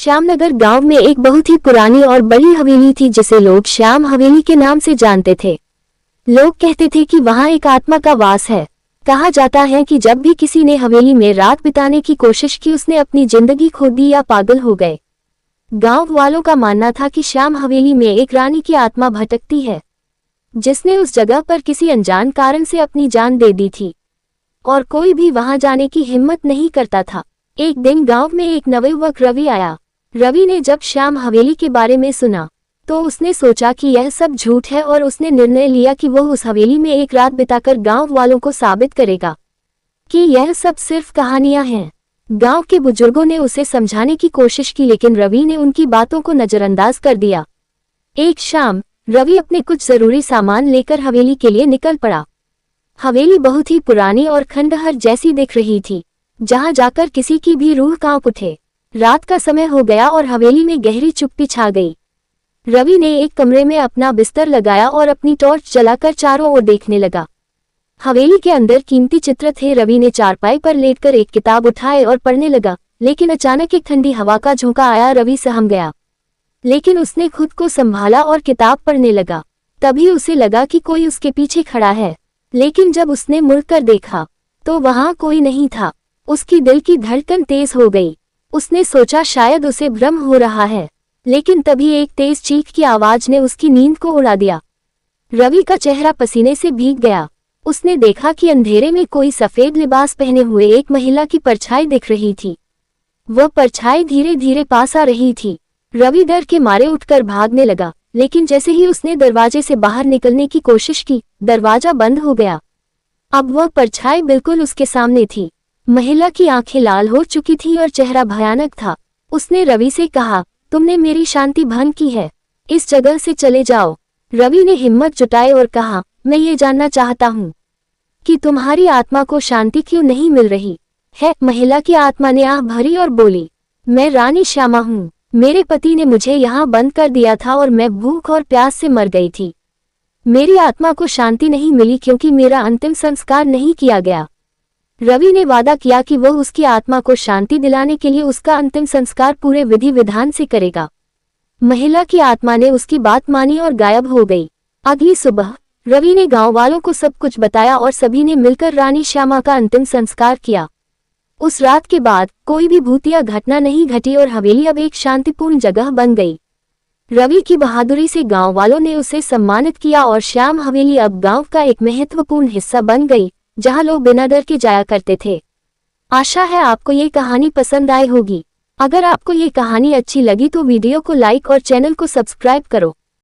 श्यामनगर गांव में एक बहुत ही पुरानी और बड़ी हवेली थी जिसे लोग श्याम हवेली के नाम से जानते थे। लोग कहते थे कि वहां एक आत्मा का वास है। कहा जाता है कि जब भी किसी ने हवेली में रात बिताने की कोशिश की उसने अपनी जिंदगी खो दी या पागल हो गए। गांव वालों का मानना था कि श्याम हवेली में एक रानी की आत्मा भटकती है जिसने उस जगह पर किसी अनजान कारण से अपनी जान दे दी थी और कोई भी वहां जाने की हिम्मत नहीं करता था। एक दिन गांव में एक नवयुवक रवि आया। रवि ने जब श्याम हवेली के बारे में सुना तो उसने सोचा कि यह सब झूठ है और उसने निर्णय लिया कि वह उस हवेली में एक रात बिताकर गांव वालों को साबित करेगा कि यह सब सिर्फ कहानियां हैं। गांव के बुजुर्गों ने उसे समझाने की कोशिश की लेकिन रवि ने उनकी बातों को नजरअंदाज कर दिया। एक शाम रवि अपने कुछ जरूरी सामान लेकर हवेली के लिए निकल पड़ा। हवेली बहुत ही पुरानी और खंडहर जैसी दिख रही थी, जहां जाकर किसी की भी रूह कांप उठे। रात का समय हो गया और हवेली में गहरी चुप्पी छा गई। रवि ने एक कमरे में अपना बिस्तर लगाया और अपनी टॉर्च जलाकर चारों ओर देखने लगा। हवेली के अंदर कीमती चित्र थे। रवि ने चारपाई पर लेटकर एक किताब उठाए और पढ़ने लगा, लेकिन अचानक एक ठंडी हवा का झोंका आया। रवि सहम गया, लेकिन उसने खुद को संभाला और किताब पढ़ने लगा। तभी उसे लगा कि कोई उसके पीछे खड़ा है, लेकिन जब उसने मुड़कर देखा तो वहां कोई नहीं था। उसकी दिल की धड़कन तेज हो गई। उसने सोचा शायद उसे भ्रम हो रहा है, लेकिन तभी एक तेज चीख की आवाज ने उसकी नींद को उड़ा दिया। रवि का चेहरा पसीने से भीग गया। उसने देखा कि अंधेरे में कोई सफेद लिबास पहने हुए एक महिला की परछाई दिख रही थी। वह परछाई धीरे धीरे पास आ रही थी। रवि डर के मारे उठकर भागने लगा, लेकिन जैसे ही उसने दरवाजे से बाहर निकलने की कोशिश की, दरवाजा बंद हो गया। अब वह परछाई बिल्कुल उसके सामने थी। महिला की आंखें लाल हो चुकी थी और चेहरा भयानक था। उसने रवि से कहा, तुमने मेरी शांति भंग की है, इस जगह से चले जाओ। रवि ने हिम्मत जुटाई और कहा, मैं ये जानना चाहता हूँ कि तुम्हारी आत्मा को शांति क्यों नहीं मिल रही है। महिला की आत्मा ने आह भरी और बोली, मैं रानी श्यामा हूँ। मेरे पति ने मुझे यहाँ बंद कर दिया था और मैं भूख और प्यास से मर गई थी। मेरी आत्मा को शांति नहीं मिली क्योंकि मेरा अंतिम संस्कार नहीं किया गया। रवि ने वादा किया कि वह उसकी आत्मा को शांति दिलाने के लिए उसका अंतिम संस्कार पूरे विधि विधान से करेगा। महिला की आत्मा ने उसकी बात मानी और गायब हो गई। अगली सुबह रवि ने गांव वालों को सब कुछ बताया और सभी ने मिलकर रानी श्यामा का अंतिम संस्कार किया। उस रात के बाद कोई भी भूतिया घटना नहीं घटी और हवेली अब एक शांतिपूर्ण जगह बन गई। रवि की बहादुरी से गांव वालों ने उसे सम्मानित किया और श्याम हवेली अब गांव का एक महत्वपूर्ण हिस्सा बन गई, जहां लोग बिना डर के जाया करते थे। आशा है आपको ये कहानी पसंद आई होगी। अगर आपको ये कहानी अच्छी लगी तो वीडियो को लाइक और चैनल को सब्सक्राइब करो।